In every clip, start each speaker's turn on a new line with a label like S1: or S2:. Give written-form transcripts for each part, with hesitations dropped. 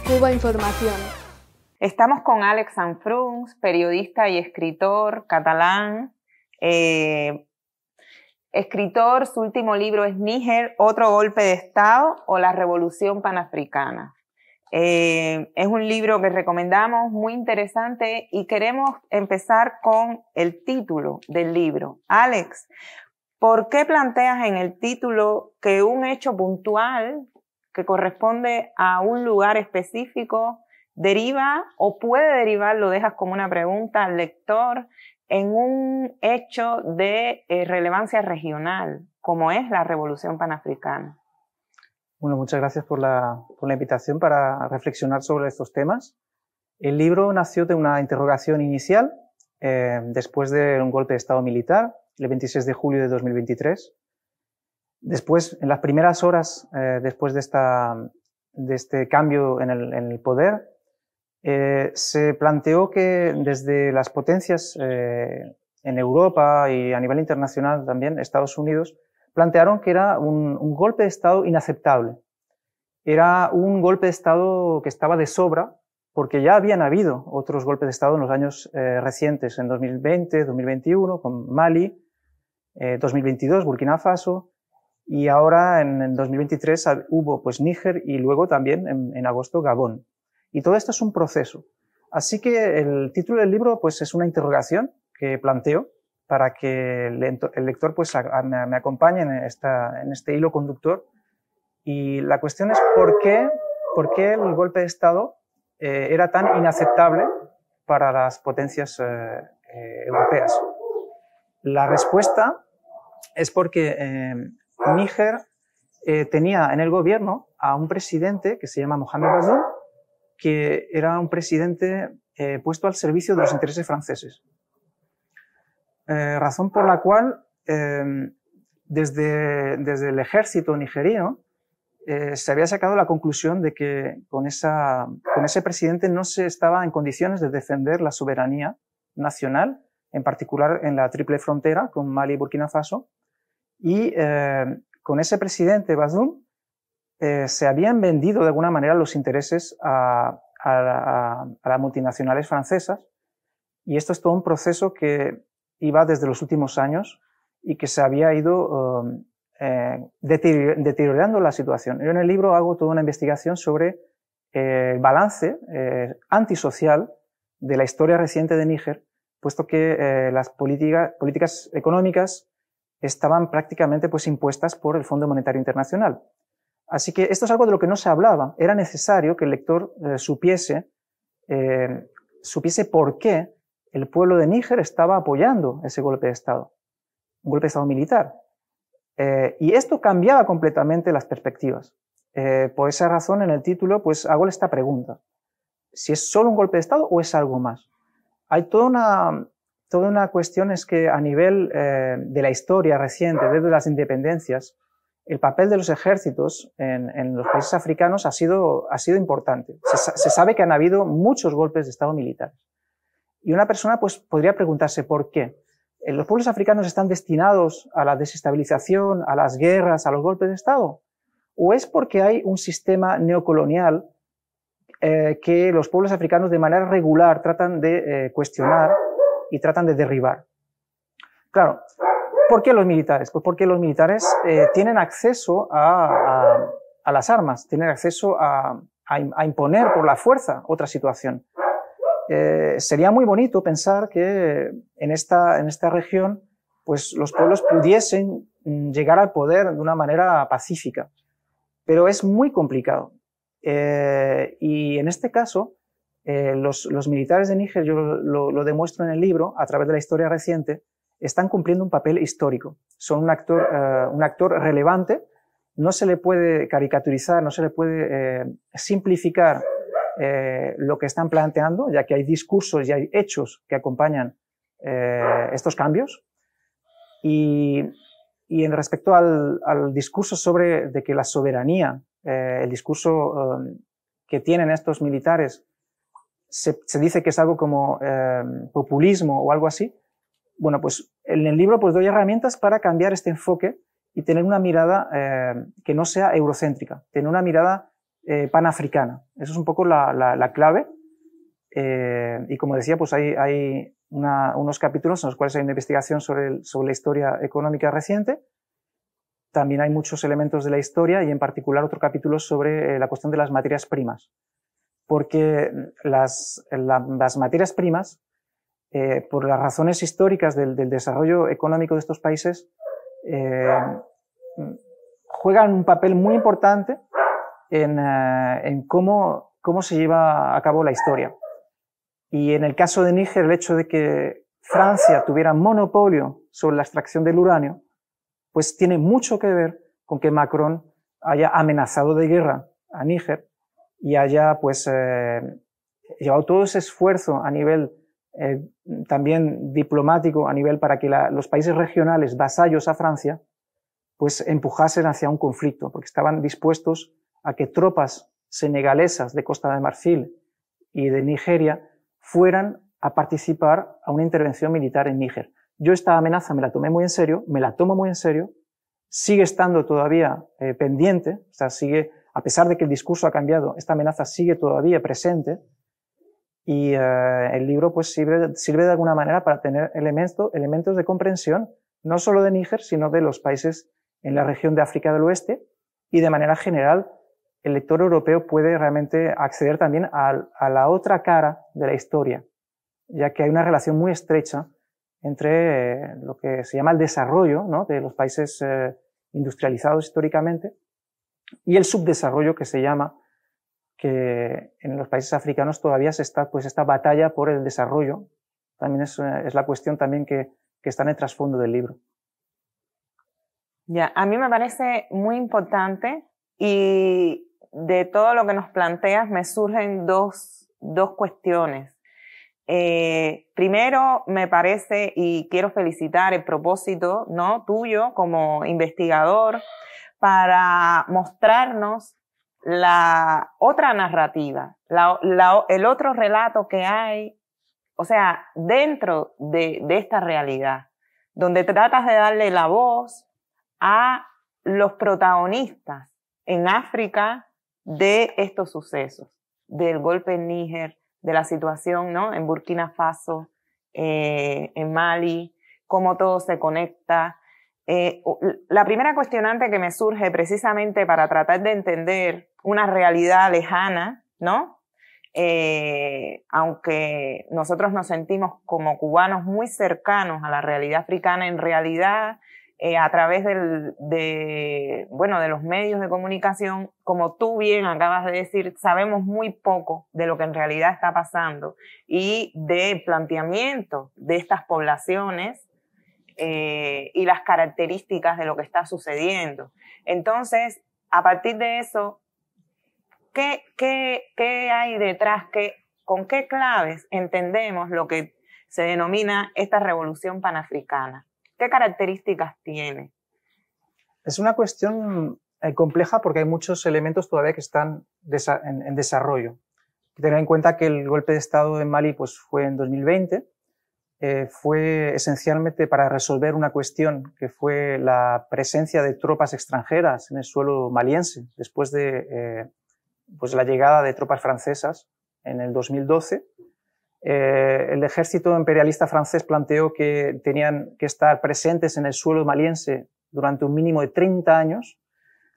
S1: Cuba Información.
S2: Estamos con Àlex Sanfruns, periodista y escritor catalán. Escritor, su último libro es Níger, otro golpe de Estado o la revolución panafricana. Es un libro que recomendamos, muy interesante, y queremos empezar con el título del libro. Àlex, ¿por qué planteas en el título que un hecho puntual que corresponde a un lugar específico deriva o puede derivar, lo dejas como una pregunta al lector, en un hecho de relevancia regional, como es la Revolución Panafricana?
S3: Bueno, muchas gracias por la invitación para reflexionar sobre estos temas. El libro nació de una interrogación inicial después de un golpe de Estado militar, el 26 de julio de 2023. Después, en las primeras horas después de este cambio en el poder, se planteó que desde las potencias en Europa y a nivel internacional también, Estados Unidos, plantearon que era un golpe de Estado inaceptable. Era un golpe de Estado que estaba de sobra, porque ya habían habido otros golpes de Estado en los años recientes, en 2020, 2021, con Mali, 2022, Burkina Faso, y ahora en 2023 hubo pues Níger y luego también en agosto Gabón. Y todo esto es un proceso. Así que el título del libro pues es una interrogación que planteo para que el lector pues me acompañe en este hilo conductor. Y la cuestión es ¿por qué el golpe de Estado era tan inaceptable para las potencias europeas? La respuesta es porque Níger tenía en el gobierno a un presidente que se llama Mohamed Bazoum, que era un presidente puesto al servicio de los intereses franceses. Razón por la cual desde el ejército nigeriano se había sacado la conclusión de que con ese presidente no se estaba en condiciones de defender la soberanía nacional, en particular en la triple frontera con Mali y Burkina Faso, y con ese presidente Bazoum se habían vendido de alguna manera los intereses a las multinacionales francesas, y esto es todo un proceso que iba desde los últimos años y que se había ido deteriorando la situación. Yo en el libro hago toda una investigación sobre el balance antisocial de la historia reciente de Níger, puesto que las políticas económicas estaban prácticamente pues impuestas por el Fondo Monetario Internacional. Así que esto es algo de lo que no se hablaba. Era necesario que el lector supiese por qué el pueblo de Níger estaba apoyando ese golpe de Estado, un golpe de Estado militar. Y esto cambiaba completamente las perspectivas. Por esa razón, en el título, pues hago esta pregunta: ¿si es solo un golpe de Estado o es algo más? Hay toda una cuestión, es que a nivel de la historia reciente, desde las independencias, el papel de los ejércitos en los países africanos ha sido importante. Se sabe que han habido muchos golpes de Estado militares. Y una persona pues podría preguntarse ¿por qué? ¿Los pueblos africanos están destinados a la desestabilización, a las guerras, a los golpes de Estado? ¿O es porque hay un sistema neocolonial que los pueblos africanos de manera regular tratan de cuestionar y tratan de derribar? Claro, ¿por qué los militares? Pues porque los militares tienen acceso a las armas, tienen acceso a imponer por la fuerza otra situación. Sería muy bonito pensar que en esta región pues los pueblos pudiesen llegar al poder de una manera pacífica, pero es muy complicado. Y en este caso, los militares de Níger, yo lo demuestro en el libro, a través de la historia reciente, están cumpliendo un papel histórico. Son un actor relevante, no se le puede caricaturizar, no se le puede simplificar lo que están planteando, ya que hay discursos y hay hechos que acompañan estos cambios. Y en respecto al discurso de que la soberanía, el discurso que tienen estos militares, se dice que es algo como populismo o algo así. Bueno, pues en el libro pues doy herramientas para cambiar este enfoque y tener una mirada que no sea eurocéntrica, tener una mirada panafricana. Eso es un poco la clave. Y como decía, pues hay unos capítulos en los cuales hay una investigación sobre la historia económica reciente. También hay muchos elementos de la historia y en particular otro capítulo sobre la cuestión de las materias primas. Porque las materias primas, por las razones históricas del desarrollo económico de estos países, juegan un papel muy importante en cómo se lleva a cabo la historia. Y en el caso de Níger, el hecho de que Francia tuviera monopolio sobre la extracción del uranio, pues tiene mucho que ver con que Macron haya amenazado de guerra a Níger y haya pues llevado todo ese esfuerzo a nivel también diplomático, a nivel para que los países regionales vasallos a Francia pues empujasen hacia un conflicto, porque estaban dispuestos a que tropas senegalesas de Costa de Marfil y de Nigeria fueran a participar a una intervención militar en Níger. Yo esta amenaza me la tomé muy en serio, me la tomo muy en serio, sigue estando todavía pendiente, o sea, sigue, a pesar de que el discurso ha cambiado, esta amenaza sigue todavía presente y el libro pues sirve de alguna manera para tener elementos de comprensión, no solo de Níger, sino de los países en la región de África del Oeste y de manera general el lector europeo puede realmente acceder también a la otra cara de la historia, ya que hay una relación muy estrecha entre lo que se llama el desarrollo, ¿no?, de los países industrializados históricamente y el subdesarrollo que se llama, que en los países africanos todavía se está pues esta batalla por el desarrollo, también es la cuestión también que está en el trasfondo del libro.
S2: Ya, a mí me parece muy importante y de todo lo que nos planteas me surgen dos cuestiones. Primero, me parece, y quiero felicitar el propósito, ¿no?, tuyo como investigador para mostrarnos la otra narrativa, el otro relato que hay, o sea, dentro de esta realidad, donde tratas de darle la voz a los protagonistas en África de estos sucesos, del golpe en Níger, de la situación, ¿no?, en Burkina Faso, en Mali, cómo todo se conecta. La primera cuestionante que me surge precisamente para tratar de entender una realidad lejana, ¿no?, aunque nosotros nos sentimos como cubanos muy cercanos a la realidad africana, en realidad a través de los medios de comunicación, como tú bien acabas de decir, sabemos muy poco de lo que en realidad está pasando y del planteamiento de estas poblaciones y las características de lo que está sucediendo. Entonces, a partir de eso, ¿qué hay detrás? ¿Con qué claves entendemos lo que se denomina esta revolución panafricana? ¿Qué características tiene?
S3: Es una cuestión compleja porque hay muchos elementos todavía que están en desarrollo. Hay que tener en cuenta que el golpe de Estado en Mali pues, fue en 2020, fue esencialmente para resolver una cuestión que fue la presencia de tropas extranjeras en el suelo maliense después de pues la llegada de tropas francesas en el 2012. El ejército imperialista francés planteó que tenían que estar presentes en el suelo maliense durante un mínimo de 30 años,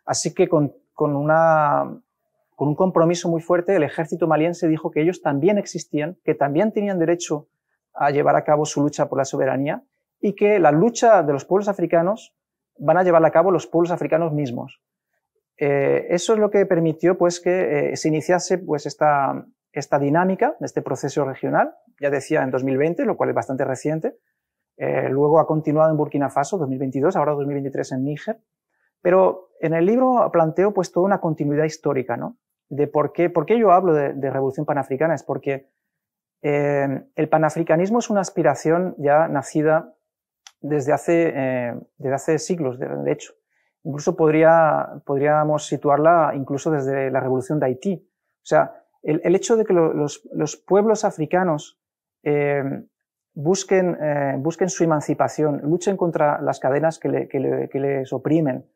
S3: así que con un compromiso muy fuerte el ejército maliense dijo que ellos también existían, que también tenían derecho a llevar a cabo su lucha por la soberanía y que la lucha de los pueblos africanos van a llevarla a cabo los pueblos africanos mismos. Eso es lo que permitió pues, que se iniciase pues, esta dinámica de este proceso regional, ya decía en 2020, lo cual es bastante reciente, luego ha continuado en Burkina Faso, 2022, ahora 2023 en Níger, pero en el libro planteo pues toda una continuidad histórica, ¿no?, de por qué yo hablo de revolución panafricana, es porque el panafricanismo es una aspiración ya nacida desde hace siglos, de hecho. Incluso podríamos situarla incluso desde la revolución de Haití. O sea, el hecho de que los pueblos africanos busquen su emancipación, luchen contra las cadenas que les oprimen,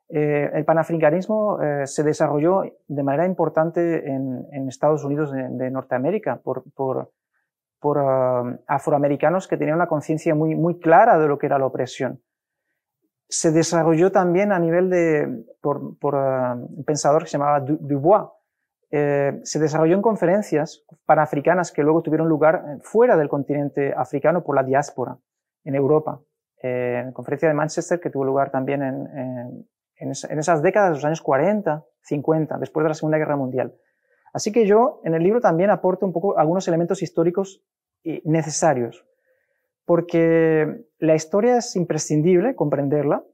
S3: El panafricanismo se desarrolló de manera importante en Estados Unidos de Norteamérica por afroamericanos que tenían una conciencia muy clara de lo que era la opresión. Se desarrolló también a nivel por un pensador que se llamaba Dubois. Se desarrolló en conferencias panafricanas que luego tuvieron lugar fuera del continente africano por la diáspora, en Europa. En la conferencia de Manchester, que tuvo lugar también en esas décadas de los años 40, 50, después de la Segunda Guerra Mundial. Así que yo en el libro también aporto un poco algunos elementos históricos necesarios, porque la historia es imprescindible comprenderla,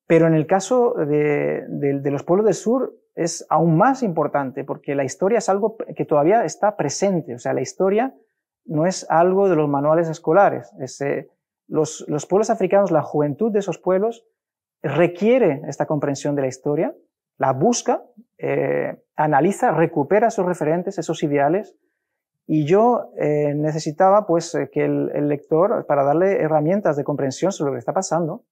S3: pero en el caso de los pueblos del sur es aún más importante, porque la historia es algo que todavía está presente. O sea, la historia no es algo de los manuales escolares. Los pueblos africanos, la juventud de esos pueblos requiere esta comprensión de la historia, la busca, analiza, recupera esos referentes, esos ideales, y yo necesitaba pues que el lector, para darle herramientas de comprensión sobre lo que está pasando,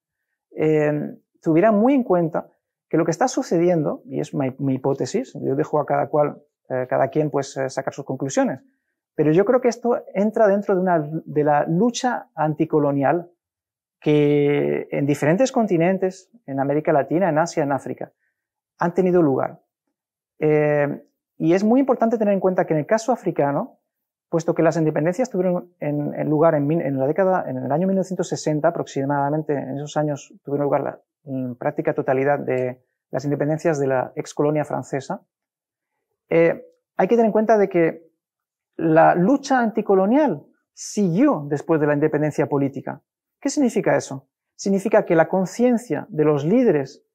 S3: tuviera muy en cuenta que lo que está sucediendo, y es mi hipótesis, yo dejo a cada quien pues sacar sus conclusiones, pero yo creo que esto entra dentro de la lucha anticolonial que en diferentes continentes, en América Latina, en Asia, en África, han tenido lugar. Y es muy importante tener en cuenta que en el caso africano, puesto que las independencias tuvieron lugar en el año 1960 aproximadamente, en esos años tuvieron lugar la práctica totalidad de las independencias de la ex colonia francesa, hay que tener en cuenta de que la lucha anticolonial siguió después de la independencia política. ¿Qué significa eso? Significa que la conciencia de los líderes,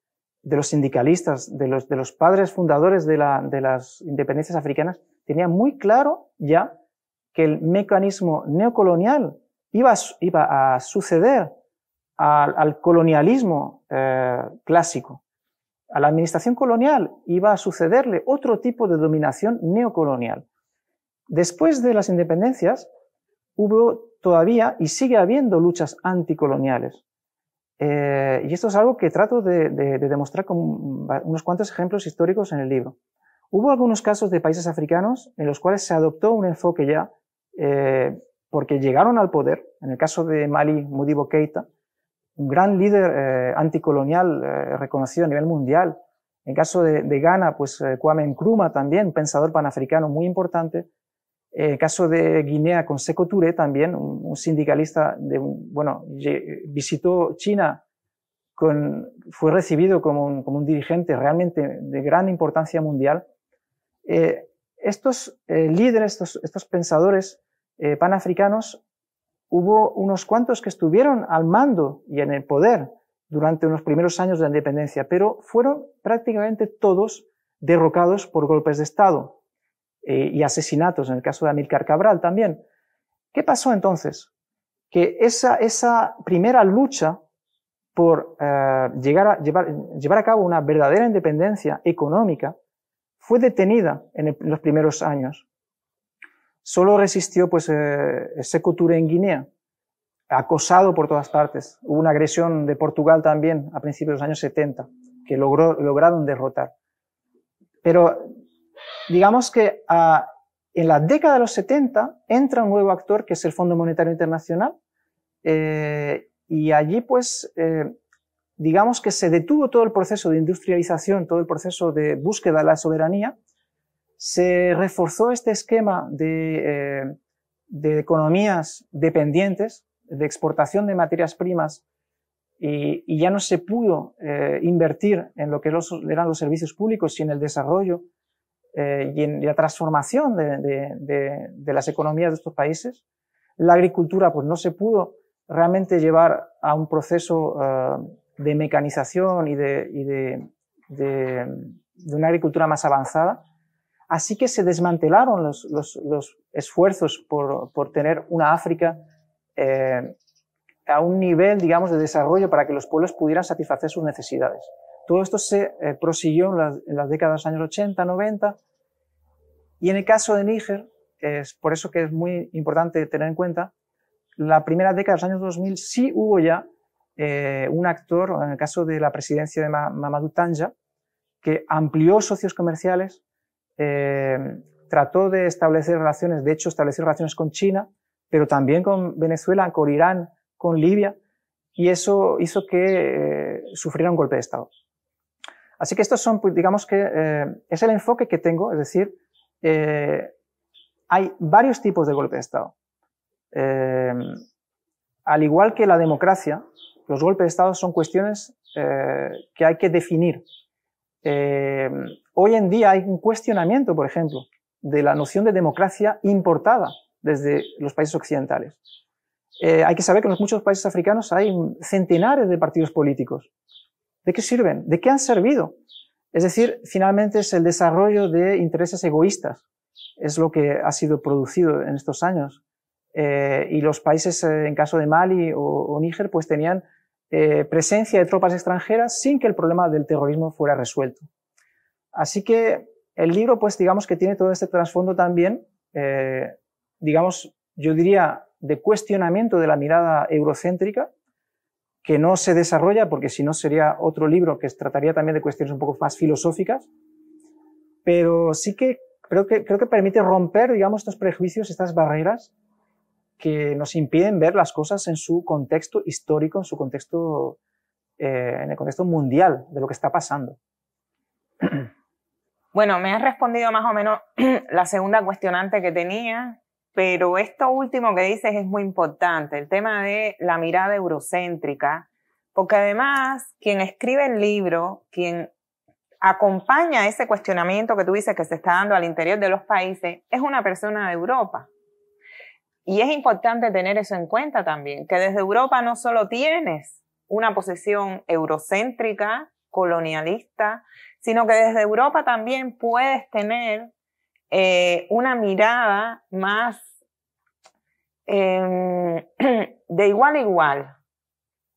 S3: de los sindicalistas, de los padres fundadores de las independencias africanas, tenía muy claro ya que el mecanismo neocolonial iba a suceder al colonialismo clásico. A la administración colonial iba a sucederle otro tipo de dominación neocolonial. Después de las independencias hubo todavía y sigue habiendo luchas anticoloniales. Y esto es algo que trato de demostrar con unos cuantos ejemplos históricos en el libro. Hubo algunos casos de países africanos en los cuales se adoptó un enfoque ya porque llegaron al poder. En el caso de Mali, Modibo Keïta, un gran líder anticolonial reconocido a nivel mundial. En el caso de Ghana, pues Kwame Nkrumah también, pensador panafricano muy importante. En el caso de Guinea, con Sékou Touré también, un sindicalista, visitó China, fue recibido como un dirigente realmente de gran importancia mundial. Estos líderes, estos pensadores panafricanos, hubo unos cuantos que estuvieron al mando y en el poder durante los primeros años de la independencia, pero fueron prácticamente todos derrocados por golpes de Estado y asesinatos, en el caso de Amílcar Cabral también. ¿Qué pasó entonces? Que esa primera lucha por llevar a cabo una verdadera independencia económica fue detenida en los primeros años. Solo resistió pues Sékou Touré en Guinea, acosado por todas partes. Hubo una agresión de Portugal también a principios de los años 70, que lograron derrotar. Pero digamos que en la década de los 70 entra un nuevo actor que es el Fondo Monetario Internacional, y allí pues digamos que se detuvo todo el proceso de industrialización, todo el proceso de búsqueda de la soberanía. Se reforzó este esquema de economías dependientes, de exportación de materias primas, y ya no se pudo invertir en lo que eran los servicios públicos y en el desarrollo y en la transformación de las economías de estos países. La agricultura pues no se pudo realmente llevar a un proceso de mecanización y de una agricultura más avanzada. Así que se desmantelaron los esfuerzos por tener una África a un nivel, digamos, de desarrollo para que los pueblos pudieran satisfacer sus necesidades. Todo esto se prosiguió en las décadas de los años 80, 90, y en el caso de Níger, es por eso que es muy importante tener en cuenta, la primera década de los años 2000 sí hubo ya un actor, en el caso de la presidencia de Mamadou Tanja, que amplió socios comerciales, trató de establecer relaciones, de hecho establecer relaciones con China, pero también con Venezuela, con Irán, con Libia, y eso hizo que sufriera un golpe de Estado. Así que estos son, digamos que es el enfoque que tengo, es decir, hay varios tipos de golpe de Estado. Al igual que la democracia, los golpes de Estado son cuestiones que hay que definir. Hoy en día hay un cuestionamiento, por ejemplo, de la noción de democracia importada desde los países occidentales. Hay que saber que en muchos países africanos hay centenares de partidos políticos. ¿De qué sirven? ¿De qué han servido? Es decir, finalmente es el desarrollo de intereses egoístas. Es lo que ha sido producido en estos años. Y los países, en caso de Mali o Níger, pues tenían presencia de tropas extranjeras sin que el problema del terrorismo fuera resuelto. Así que el libro, pues digamos que tiene todo este trasfondo también, digamos, yo diría, de cuestionamiento de la mirada eurocéntrica, que no se desarrolla, porque si no sería otro libro que trataría también de cuestiones un poco más filosóficas, pero sí que creo que permite romper, digamos, estos prejuicios, estas barreras que nos impiden ver las cosas en su contexto histórico, en su contexto, en el contexto mundial de lo que está pasando.
S2: Bueno, me has respondido más o menos la segunda cuestionante que tenía, pero esto último que dices es muy importante, el tema de la mirada eurocéntrica, porque además quien escribe el libro, quien acompaña ese cuestionamiento que tú dices que se está dando al interior de los países, es una persona de Europa. Y es importante tener eso en cuenta también, que desde Europa no solo tienes una posición eurocéntrica, colonialista, sino que desde Europa también puedes tener una mirada más de igual a igual,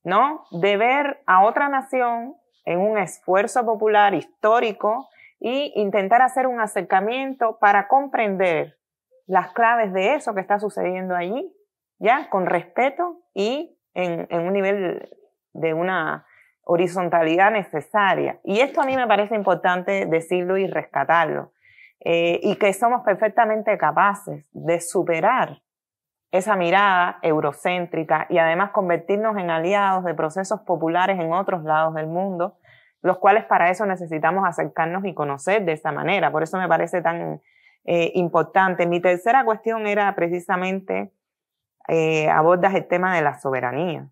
S2: ¿no? De ver a otra nación en un esfuerzo popular histórico e intentar hacer un acercamiento para comprender las claves de eso que está sucediendo allí, ¿ya? Con respeto y en un nivel de una horizontalidad necesaria. Y esto a mí me parece importante decirlo y rescatarlo. Y que somos perfectamente capaces de superar esa mirada eurocéntrica y además convertirnos en aliados de procesos populares en otros lados del mundo, los cuales para eso necesitamos acercarnos y conocer de esa manera. Por eso me parece tan importante. Mi tercera cuestión era precisamente, abordas el tema de la soberanía.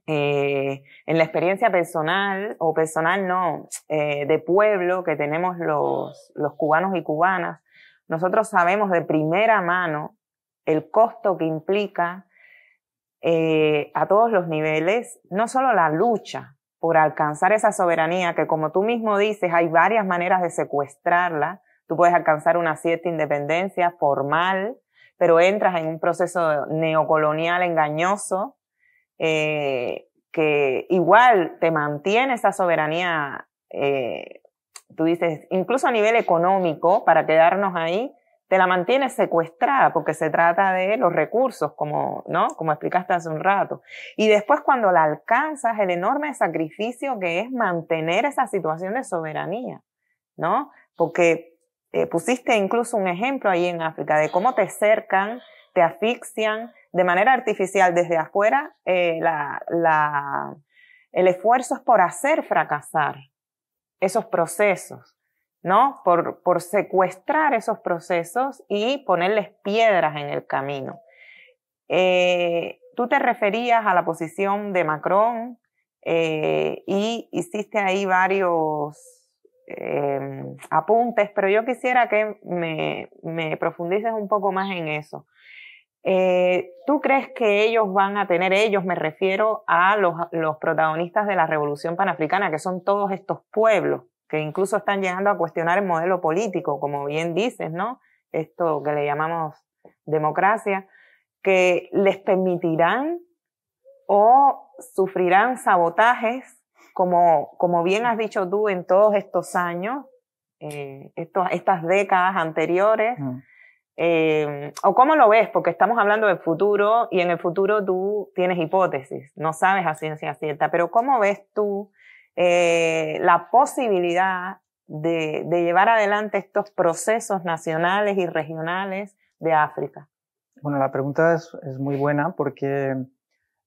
S2: En la experiencia personal, o personal no, de pueblo que tenemos los cubanos y cubanas, nosotros sabemos de primera mano el costo que implica a todos los niveles, no solo la lucha por alcanzar esa soberanía, que como tú mismo dices, hay varias maneras de secuestrarla. Tú puedes alcanzar una cierta independencia formal, pero entras en un proceso neocolonial engañoso, que igual te mantiene esa soberanía, tú dices, incluso a nivel económico, para quedarnos ahí, te la mantienes secuestrada, porque se trata de los recursos, como, ¿no? Como explicaste hace un rato. Y después cuando la alcanzas, el enorme sacrificio que es mantener esa situación de soberanía, ¿no? Porque pusiste incluso un ejemplo ahí en África de cómo te cercan, te asfixian de manera artificial desde afuera. El esfuerzo es por hacer fracasar esos procesos, ¿no? Por secuestrar esos procesos y ponerles piedras en el camino. Tú te referías a la posición de Macron y hiciste ahí varios apuntes, pero yo quisiera que me profundices un poco más en eso. ¿Tú crees que ellos van a tener, ellos me refiero a los protagonistas de la Revolución Panafricana, que son todos estos pueblos, que incluso están llegando a cuestionar el modelo político, como bien dices, ¿no? Esto que le llamamos democracia, que les permitirán o sufrirán sabotajes, como bien has dicho tú, en todos estos años, estas décadas anteriores, ¿O cómo lo ves? Porque estamos hablando del futuro y en el futuro tú tienes hipótesis, no sabes a ciencia cierta, pero ¿cómo ves tú la posibilidad de llevar adelante estos procesos nacionales y regionales de África?
S3: Bueno, la pregunta es muy buena porque,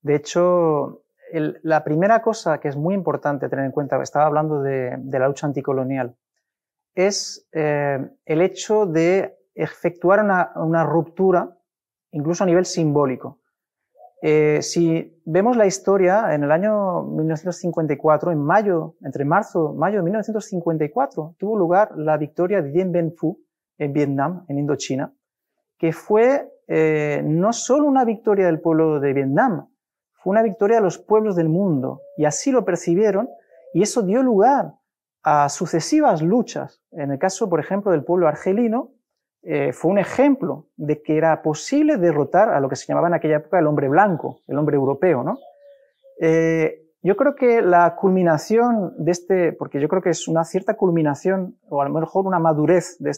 S3: de hecho, la primera cosa que es muy importante tener en cuenta, estaba hablando de la lucha anticolonial, es el hecho de efectuar una ruptura, incluso a nivel simbólico. Si vemos la historia, en el año 1954, entre marzo y mayo de 1954, tuvo lugar la victoria de Dien Bien Phu en Vietnam, en Indochina, que fue no solo una victoria del pueblo de Vietnam, fue una victoria de los pueblos del mundo, y así lo percibieron, y eso dio lugar a sucesivas luchas. En el caso, por ejemplo, del pueblo argelino, fue un ejemplo de que era posible derrotar a lo que se llamaba en aquella época el hombre blanco, el hombre europeo, ¿no? Yo creo que la culminación de porque yo creo que es una cierta culminación, o a lo mejor una madurez de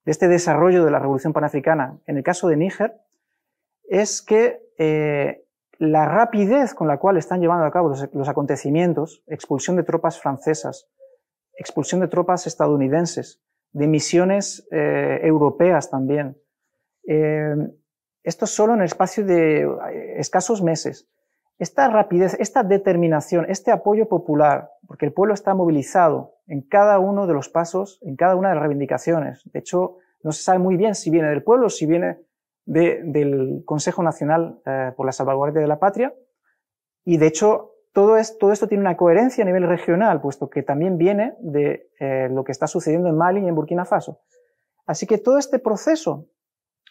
S3: este desarrollo de la revolución panafricana, en el caso de Níger, es que la rapidez con la cual están llevando a cabo los acontecimientos, expulsión de tropas francesas, expulsión de tropas estadounidenses, de misiones europeas también. Esto solo en el espacio de escasos meses. Esta rapidez, esta determinación, este apoyo popular, porque el pueblo está movilizado en cada uno de los pasos, en cada una de las reivindicaciones. De hecho, no se sabe muy bien si viene del pueblo o si viene del Consejo Nacional por la Salvaguardia de la Patria. Y de hecho, todo esto tiene una coherencia a nivel regional, puesto que también viene de lo que está sucediendo en Mali y en Burkina Faso. Así que todo este proceso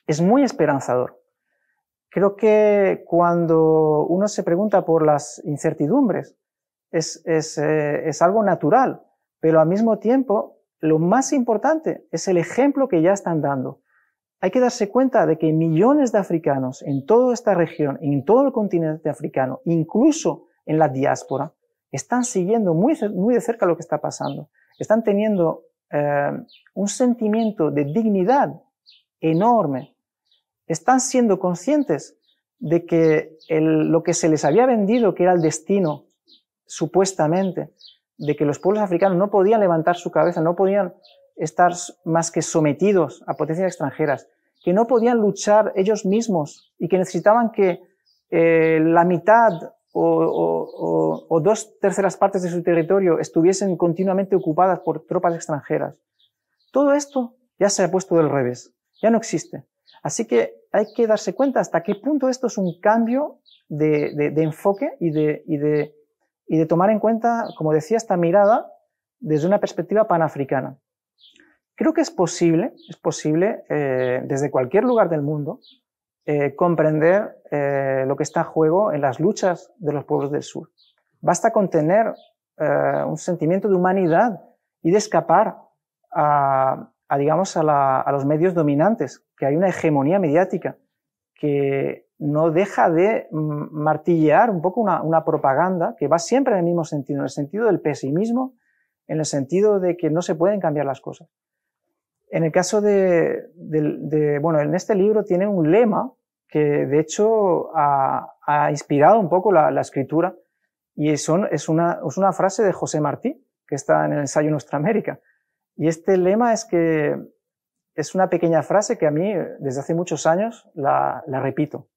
S3: es muy esperanzador. Creo que cuando uno se pregunta por las incertidumbres, es algo natural, pero al mismo tiempo, lo más importante es el ejemplo que ya están dando. Hay que darse cuenta de que millones de africanos en toda esta región, en todo el continente africano, incluso en la diáspora, están siguiendo muy de cerca lo que está pasando. Están teniendo un sentimiento de dignidad enorme. Están siendo conscientes de que lo que se les había vendido, que era el destino, supuestamente, de que los pueblos africanos no podían levantar su cabeza, no podían estar más que sometidos a potencias extranjeras, que no podían luchar ellos mismos y que necesitaban que la mitad o 2/3 partes de su territorio estuviesen continuamente ocupadas por tropas extranjeras. Todo esto ya se ha puesto del revés, ya no existe. Así que hay que darse cuenta hasta qué punto esto es un cambio de enfoque y de tomar en cuenta, como decía, esta mirada desde una perspectiva panafricana. Creo que es posible desde cualquier lugar del mundo, comprender lo que está en juego en las luchas de los pueblos del sur. Basta con tener un sentimiento de humanidad y de escapar a los medios dominantes, que hay una hegemonía mediática que no deja de martillear un poco una propaganda que va siempre en el mismo sentido, en el sentido del pesimismo, en el sentido de que no se pueden cambiar las cosas. En el caso bueno, en este libro tiene un lema que de hecho ha inspirado un poco la escritura, y es una frase de José Martí, que está en el ensayo Nuestra América. Y este lema es una pequeña frase que a mí, desde hace muchos años, la repito,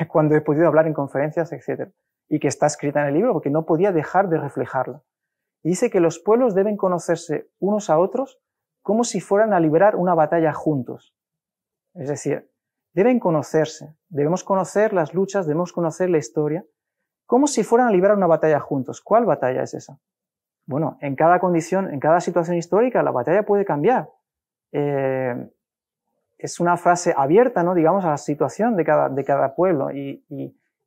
S3: cuando he podido hablar en conferencias, etc. Y que está escrita en el libro porque no podía dejar de reflejarla. Y dice que los pueblos deben conocerse unos a otros como si fueran a librar una batalla juntos. Es decir, deben conocerse, debemos conocer las luchas, debemos conocer la historia, como si fueran a librar una batalla juntos. ¿Cuál batalla es esa? Bueno, en cada condición, en cada situación histórica, la batalla puede cambiar. Es una frase abierta, ¿no? Digamos, a la situación de cada pueblo y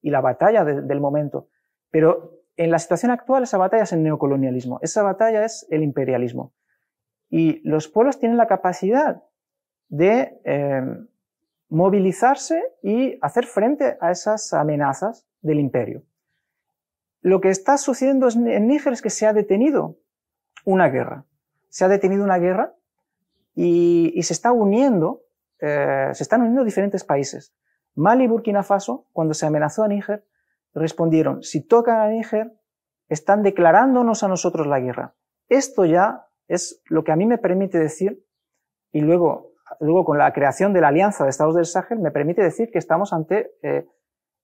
S3: la batalla del momento. Pero en la situación actual, esa batalla es el neocolonialismo, esa batalla es el imperialismo. Y los pueblos tienen la capacidad de movilizarse y hacer frente a esas amenazas del imperio. Lo que está sucediendo en Níger es que se ha detenido una guerra. Se ha detenido una guerra y se está uniendo, se están uniendo diferentes países. Mali y Burkina Faso, cuando se amenazó a Níger, respondieron, si tocan a Níger, están declarándonos a nosotros la guerra. Esto ya es lo que a mí me permite decir, y luego con la creación de la Alianza de Estados del Sahel, me permite decir que estamos ante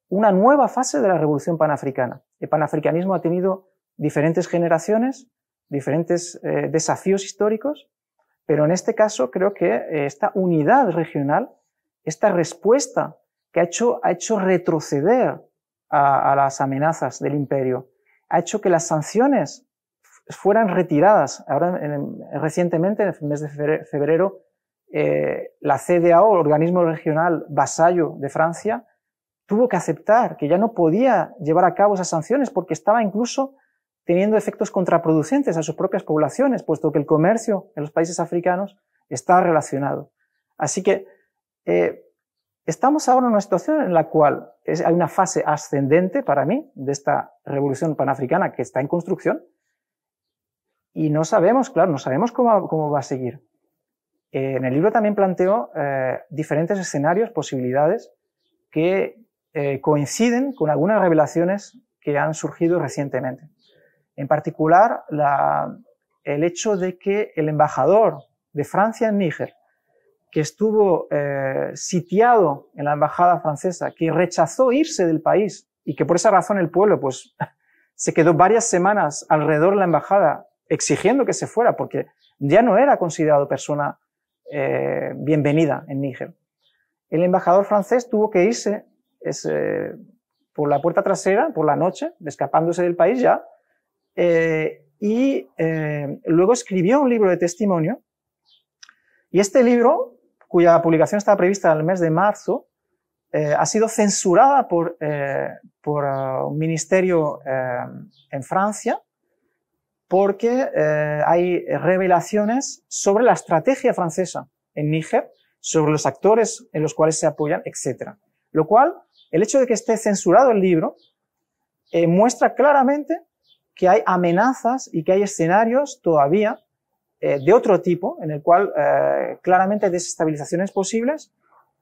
S3: una nueva fase de la revolución panafricana. El panafricanismo ha tenido diferentes generaciones, diferentes desafíos históricos, pero en este caso creo que esta unidad regional, esta respuesta que ha hecho retroceder a las amenazas del imperio, ha hecho que las sanciones fueran retiradas. Ahora, recientemente, en el mes de febrero, la CEDEAO, el organismo regional vasallo de Francia, tuvo que aceptar que ya no podía llevar a cabo esas sanciones porque estaba incluso teniendo efectos contraproducentes a sus propias poblaciones, puesto que el comercio en los países africanos está relacionado. Así que estamos ahora en una situación en la cual hay una fase ascendente para mí de esta revolución panafricana que está en construcción y no sabemos, claro, no sabemos cómo va a seguir. En el libro también planteo diferentes escenarios, posibilidades que coinciden con algunas revelaciones que han surgido recientemente. En particular, el hecho de que el embajador de Francia en Níger, que estuvo sitiado en la embajada francesa, que rechazó irse del país y que por esa razón el pueblo pues, se quedó varias semanas alrededor de la embajada exigiendo que se fuera porque ya no era considerado persona bienvenida en Níger. El embajador francés tuvo que irse por la puerta trasera, por la noche, escapándose del país ya, y luego escribió un libro de testimonio, y este libro, cuya publicación estaba prevista en el mes de marzo, ha sido censurada por un ministerio en Francia, porque hay revelaciones sobre la estrategia francesa en Níger, sobre los actores en los cuales se apoyan, etc. Lo cual, el hecho de que esté censurado el libro, muestra claramente que hay amenazas y que hay escenarios todavía de otro tipo, en el cual claramente hay desestabilizaciones posibles,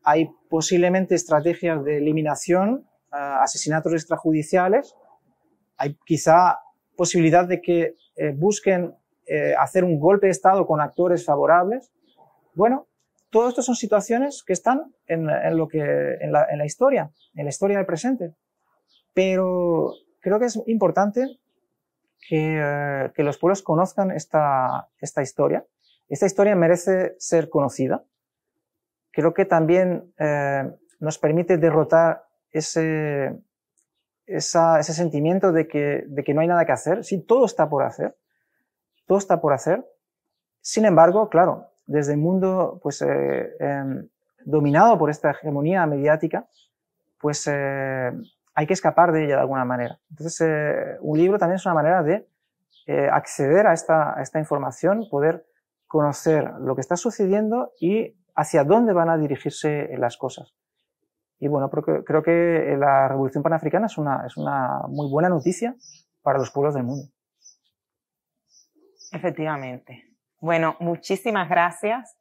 S3: hay posiblemente estrategias de eliminación, asesinatos extrajudiciales, hay quizá posibilidad de que busquen hacer un golpe de Estado con actores favorables. Bueno, todo esto son situaciones que están en la historia del presente. Pero creo que es importante que los pueblos conozcan esta historia. Esta historia merece ser conocida. Creo que también nos permite derrotar ese sentimiento de que no hay nada que hacer. Sí, todo está por hacer. Todo está por hacer. Sin embargo, claro, desde el mundo pues, dominado por esta hegemonía mediática, pues hay que escapar de ella de alguna manera. Entonces, un libro también es una manera de acceder a esta información, poder conocer lo que está sucediendo y hacia dónde van a dirigirse las cosas. Y bueno, creo que la Revolución Panafricana es una muy buena noticia para los pueblos del mundo.
S2: Efectivamente. Bueno, muchísimas gracias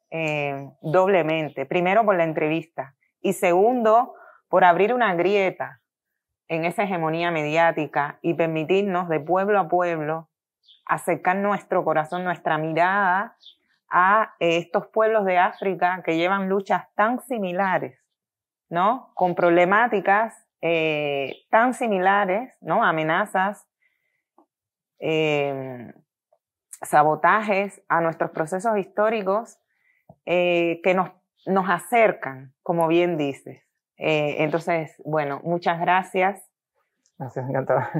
S2: doblemente. Primero por la entrevista y segundo por abrir una grieta en esa hegemonía mediática y permitirnos de pueblo a pueblo acercar nuestro corazón, nuestra mirada a estos pueblos de África que llevan luchas tan similares, ¿no? Con problemáticas tan similares, ¿no? Amenazas, sabotajes a nuestros procesos históricos que nos acercan, como bien dices. Entonces, bueno, muchas gracias.
S3: Gracias, encantada.